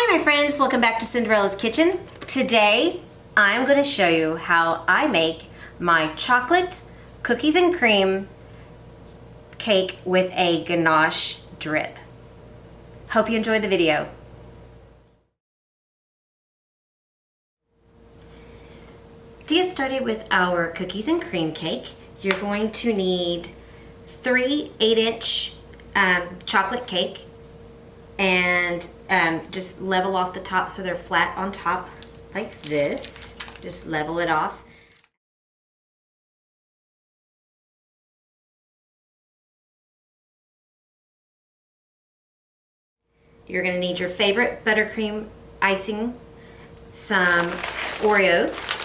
Hi my friends, welcome back to Cinderella's Kitchen. Today I'm going to show you how I make my chocolate cookies and cream cake with a ganache drip. Hope you enjoyed the video. To get started with our cookies and cream cake, you're going to need 3 8-inch chocolate cake, and just level off the top so they're flat on top like this. Just level it off. You're going to need your favorite buttercream icing, some Oreos,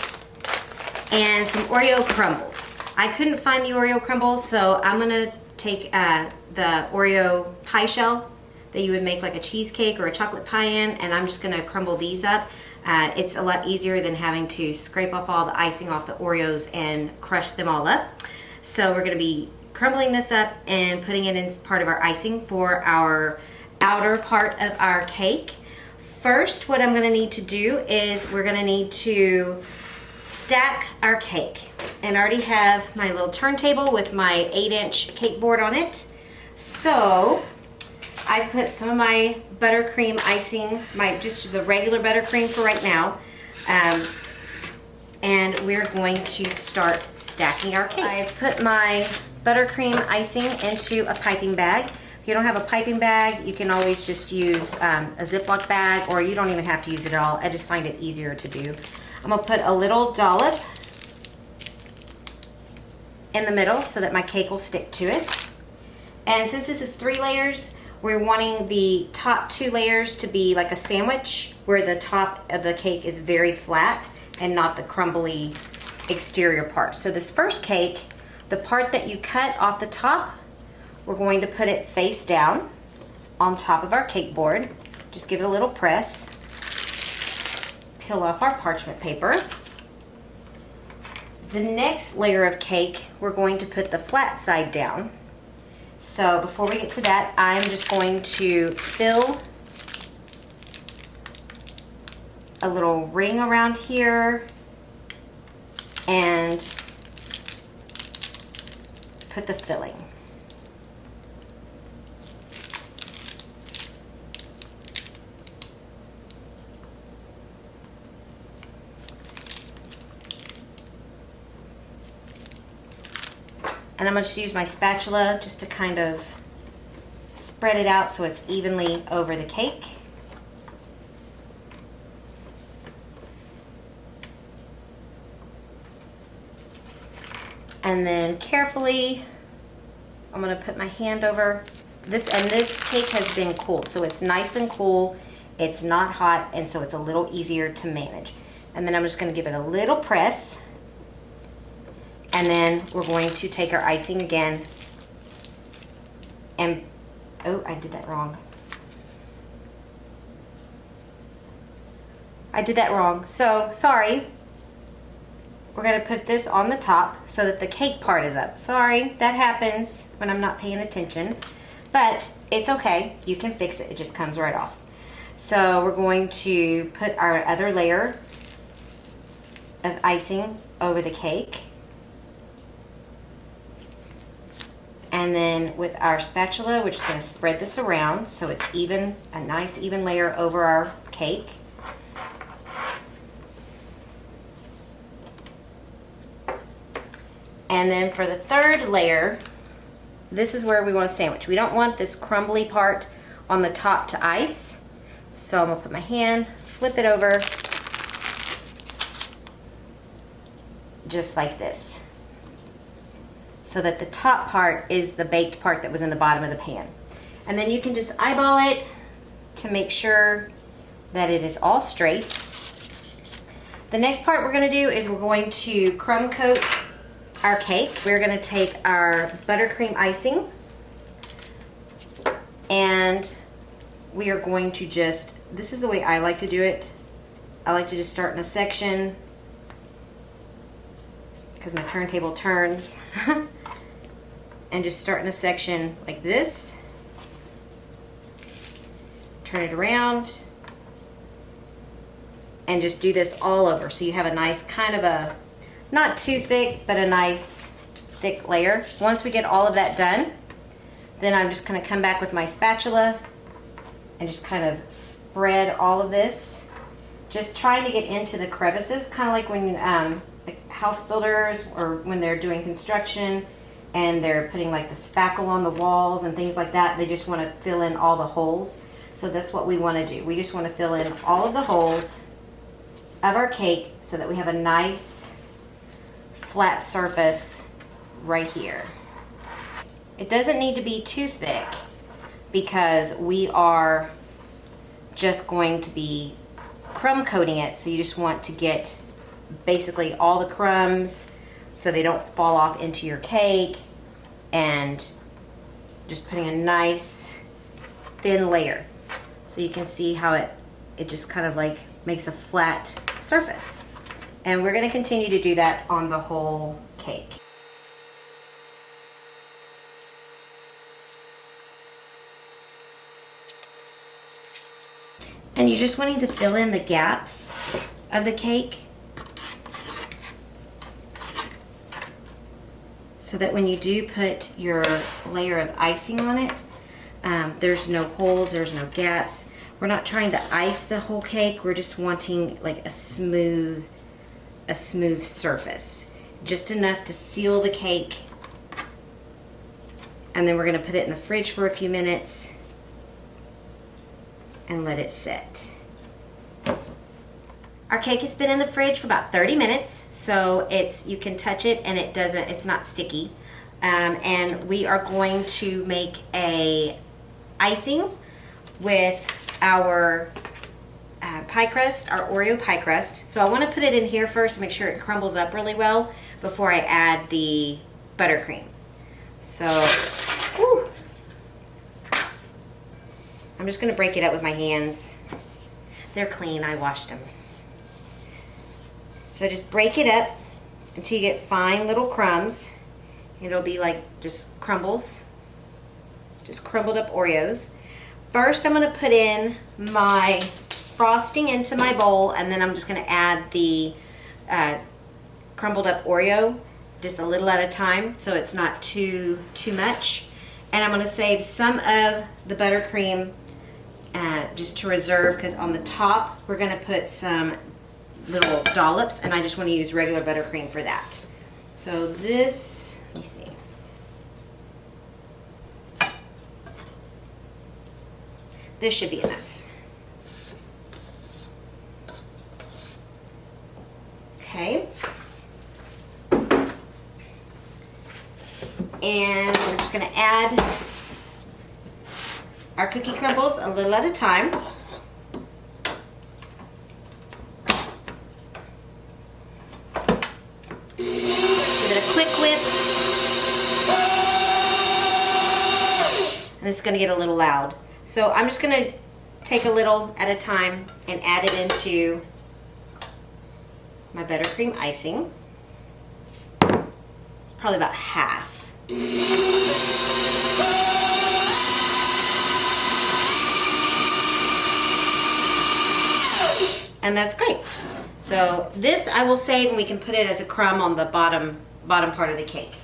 and some Oreo crumbles. I couldn't find the Oreo crumbles, so I'm going to take the Oreo pie shell that you would make like a cheesecake or a chocolate pie in, and I'm just going to crumble these up. It's a lot easier than having to scrape off all the icing off the Oreos and crush them all up. So we're going to be crumbling this up and putting it in part of our icing for our outer part of our cake. First, what I'm going to need to do is we're going to need to stack our cake. And I already have my little turntable with my 8-inch cake board on it. So I put some of my buttercream icing, just the regular buttercream for right now, and we're going to start stacking our cake. I've put my buttercream icing into a piping bag. If you don't have a piping bag, you can always just use a Ziploc bag, or you don't even have to use it at all. I just find it easier to do. I'm going to put a little dollop in the middle so that my cake will stick to it. And since this is 3 layers, we're wanting the top 2 layers to be like a sandwich, where the top of the cake is very flat and not the crumbly exterior part. So this first cake, the part that you cut off the top, we're going to put it face down on top of our cake board. Just give it a little press. Peel off our parchment paper. The next layer of cake, we're going to put the flat side down. So before we get to that, I'm just going to fill a little ring around here and put the filling. And I'm going to use my spatula just to kind of spread it out so it's evenly over the cake. And then carefully, I'm going to put my hand over this, and this cake has been cooled, so it's nice and cool. It's not hot, and so it's a little easier to manage. And then I'm just going to give it a little press. And then we're going to take our icing again and, oh, I did that wrong. I did that wrong. So, sorry. We're going to put this on the top so that the cake part is up. Sorry, that happens when I'm not paying attention. But it's okay. You can fix it. It just comes right off. So we're going to put our other layer of icing over the cake. And then with our spatula, we're just going to spread this around so it's even, a nice even layer over our cake. And then for the third layer, this is where we want to sandwich. We don't want this crumbly part on the top to ice. So I'm going to put my hand, flip it over, just like this, so that the top part is the baked part that was in the bottom of the pan. And then you can just eyeball it to make sure that it is all straight. The next part we're going to do is we're going to crumb coat our cake. We're going to take our buttercream icing, and we are going to just, this is the way I like to do it. I like to just start in a section because my turntable turns. And just start in a section like this, turn it around, and just do this all over so you have a nice kind of a, not too thick, but a nice thick layer. Once we get all of that done, then I'm just gonna come back with my spatula and just kind of spread all of this. Just trying to get into the crevices, kind of like when like house builders or when they're doing construction and they're putting like the spackle on the walls and things like that. They just want to fill in all the holes. So that's what we want to do. We just want to fill in all of the holes of our cake so that we have a nice flat surface right here. It doesn't need to be too thick because we are just going to be crumb coating it. So you just want to get basically all the crumbs so they don't fall off into your cake, and just putting a nice thin layer. So you can see how it just kind of like makes a flat surface. And we're going to continue to do that on the whole cake. And you're just wanting to fill in the gaps of the cake so that when you do put your layer of icing on it, there's no holes, there's no gaps. We're not trying to ice the whole cake. We're just wanting like a smooth surface, just enough to seal the cake. And then we're gonna put it in the fridge for a few minutes and let it sit. Our cake has been in the fridge for about 30 minutes, so you can touch it and it's not sticky. And we are going to make a icing with our pie crust, our Oreo pie crust. So I want to put it in here first to make sure it crumbles up really well before I add the buttercream. So, whew. I'm just going to break it up with my hands. They're clean, I washed them. So just break it up until you get fine little crumbs. It'll be like just crumbles, just crumbled up Oreos. First I'm going to put in my frosting into my bowl, and then I'm just going to add the crumbled up Oreo just a little at a time so it's not too much. And I'm going to save some of the buttercream just to reserve, because on the top we're going to put some little dollops, and I just want to use regular buttercream for that. So this, let me see. This should be enough. Okay. And we're just going to add our cookie crumbles a little at a time. And it's going to get a little loud. So I'm just going to take a little at a time and add it into my buttercream icing. It's probably about half. And that's great. So this I will save, and we can put it as a crumb on the bottom part of the cake.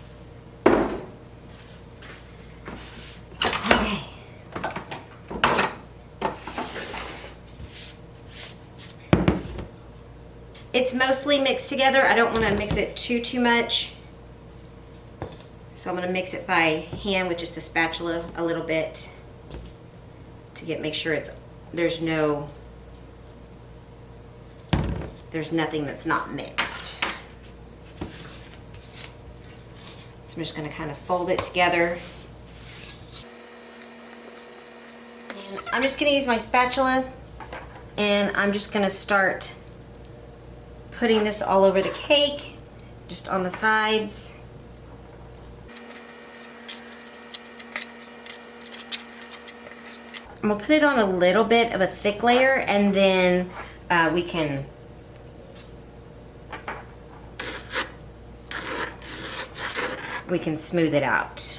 It's mostly mixed together. I don't want to mix it too much. So I'm going to mix it by hand with just a spatula a little bit to make sure there's nothing that's not mixed. So I'm just going to kind of fold it together. And I'm just going to use my spatula, and I'm just going to start putting this all over the cake, just on the sides. I'm gonna put it on a little bit of a thick layer, and then we can smooth it out.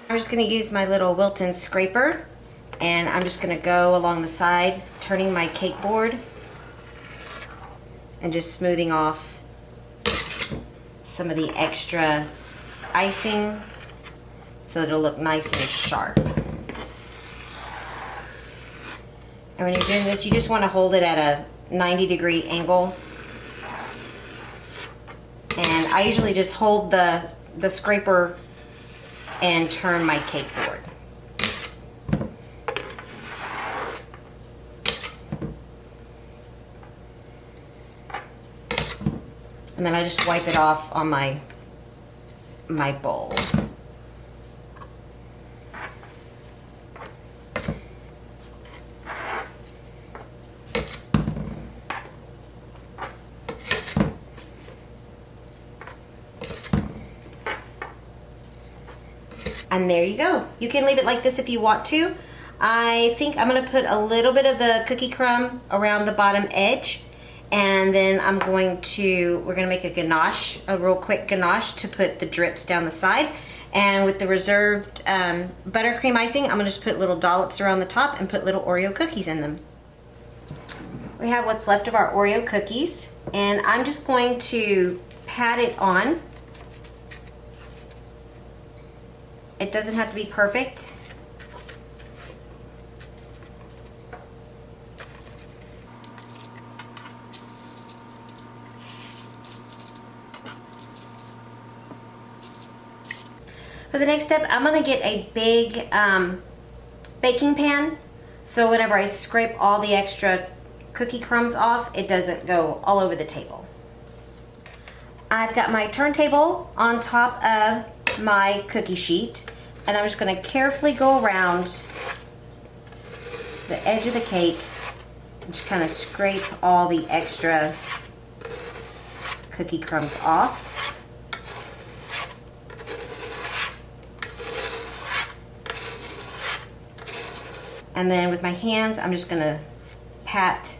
I'm just going to use my little Wilton scraper, and I'm just going to go along the side, turning my cake board and just smoothing off some of the extra icing so that it'll look nice and sharp. And when you're doing this, you just want to hold it at a 90-degree angle. And I usually just hold the scraper and turn my cake board. And then I just wipe it off on my bowl. And there you go. You can leave it like this if you want to. I think I'm gonna put a little bit of the cookie crumb around the bottom edge, and then we're gonna make a ganache, a real quick ganache to put the drips down the side. And with the reserved buttercream icing, I'm gonna just put little dollops around the top and put little Oreo cookies in them. We have what's left of our Oreo cookies, and I'm just going to pat it on. It doesn't have to be perfect. For the next step, I'm gonna get a big baking pan, so whenever I scrape all the extra cookie crumbs off, it doesn't go all over the table. I've got my turntable on top of my cookie sheet, and I'm just going to carefully go around the edge of the cake and just kind of scrape all the extra cookie crumbs off. And then with my hands, I'm just going to pat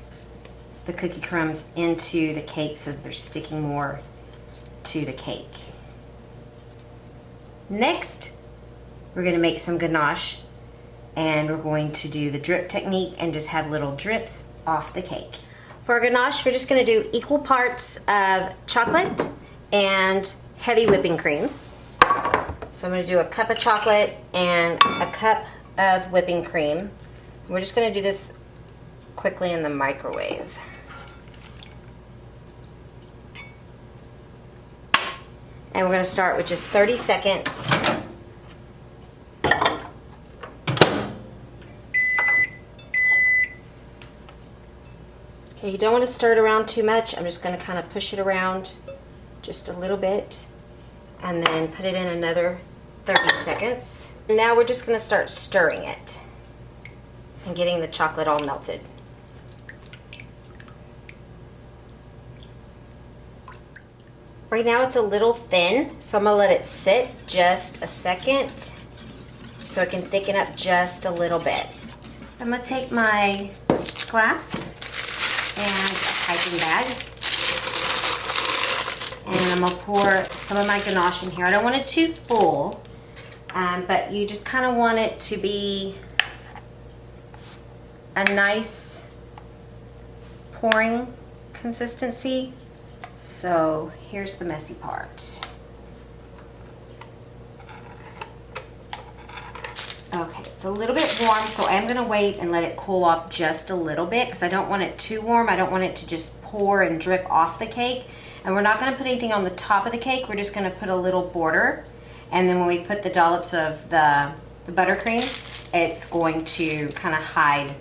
the cookie crumbs into the cake so that they're sticking more to the cake. Next, we're going to make some ganache, and we're going to do the drip technique and just have little drips off the cake. For our ganache, we're just going to do equal parts of chocolate and heavy whipping cream. So I'm going to do a cup of chocolate and a cup of whipping cream. We're just going to do this quickly in the microwave. And we're going to start with just 30 seconds. Okay, you don't want to stir it around too much. I'm just going to kind of push it around just a little bit and then put it in another 30 seconds. And now we're just going to start stirring it and getting the chocolate all melted. Right now it's a little thin, so I'm going to let it sit just a second so it can thicken up just a little bit. So I'm going to take my glass and a piping bag, and I'm going to pour some of my ganache in here. I don't want it too full, but you just kind of want it to be a nice pouring consistency. So here's the messy part. Okay, it's a little bit warm, so I'm going to wait and let it cool off just a little bit because I don't want it too warm. I don't want it to just pour and drip off the cake. And we're not going to put anything on the top of the cake. We're just going to put a little border. And then when we put the dollops of the buttercream, it's going to kind of hide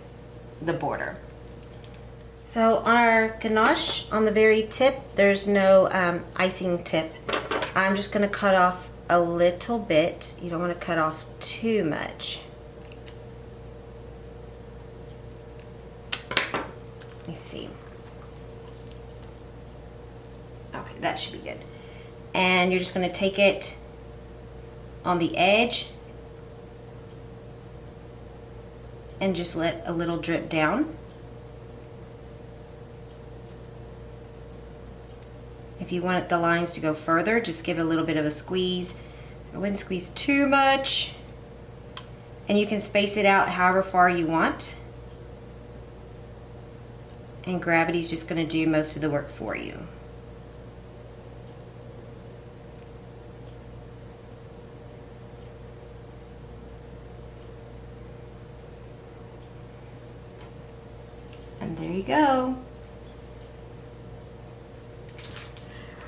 the border. So on our ganache, on the very tip, there's no icing tip. I'm just going to cut off a little bit. You don't want to cut off too much. Let me see. Okay, that should be good. And you're just going to take it on the edge and just let a little drip down. If you want the lines to go further, just give it a little bit of a squeeze. I wouldn't squeeze too much. And you can space it out however far you want. And gravity's just going to do most of the work for you. And there you go.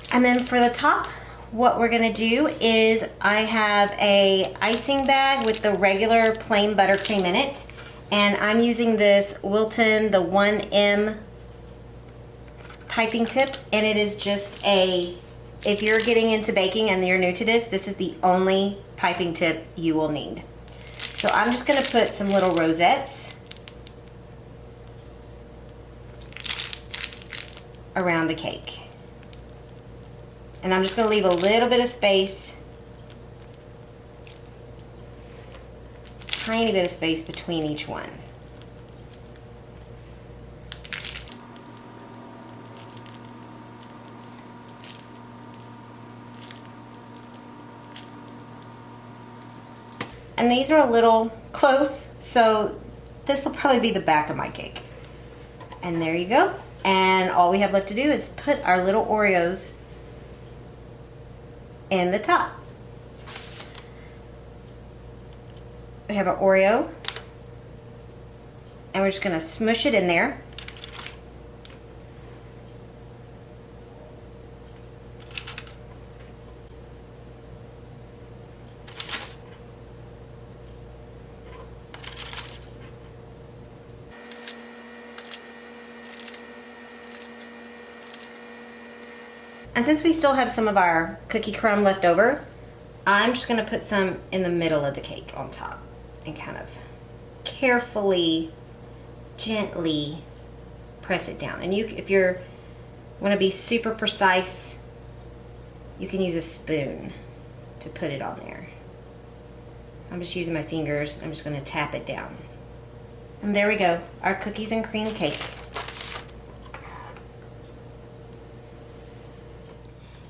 And then for the top, what we're gonna do is I have a icing bag with the regular plain buttercream in it. And I'm using this Wilton, the 1M piping tip. And it is just if you're getting into baking and you're new to this is the only piping tip you will need. So I'm just gonna put some little rosettes around the cake. And I'm just going to leave a little bit of space, tiny bit of space between each one. And these are a little close, so this will probably be the back of my cake. And there you go. And all we have left to do is put our little Oreos in the top. We have an Oreo, and we're just going to smush it in there. And since we still have some of our cookie crumb left over, I'm just going to put some in the middle of the cake on top and kind of carefully, gently press it down. And if you want to be super precise, you can use a spoon to put it on there. I'm just using my fingers. I'm just going to tap it down. And there we go, our cookies and cream cake.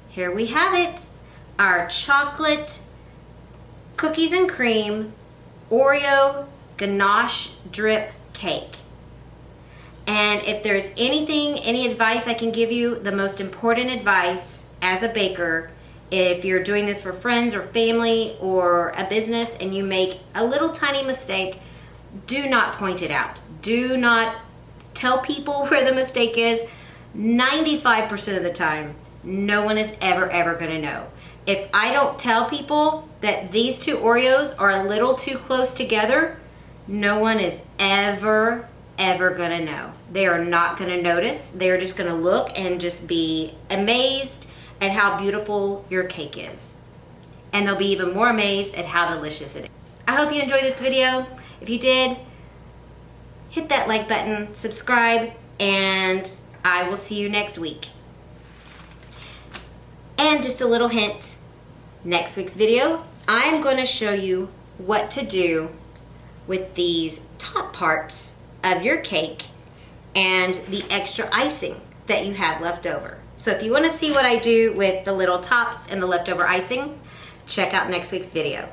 Here we have it, our chocolate cookies and cream Oreo ganache drip cake. And if there's any advice I can give you, the most important advice as a baker, if you're doing this for friends or family or a business and you make a little tiny mistake, do not point it out. Do not tell people where the mistake is. 95% of the time, no one is ever going to know. If I don't tell people that these two Oreos are a little too close together, no one is ever going to know. They are not going to notice. They're just going to look and just be amazed at how beautiful your cake is. And they'll be even more amazed at how delicious it is. I hope you enjoyed this video. If you did, hit that like button, subscribe, and I will see you next week. And just a little hint, next week's video, I'm going to show you what to do with these top parts of your cake and the extra icing that you have left over. So if you want to see what I do with the little tops and the leftover icing, check out next week's video.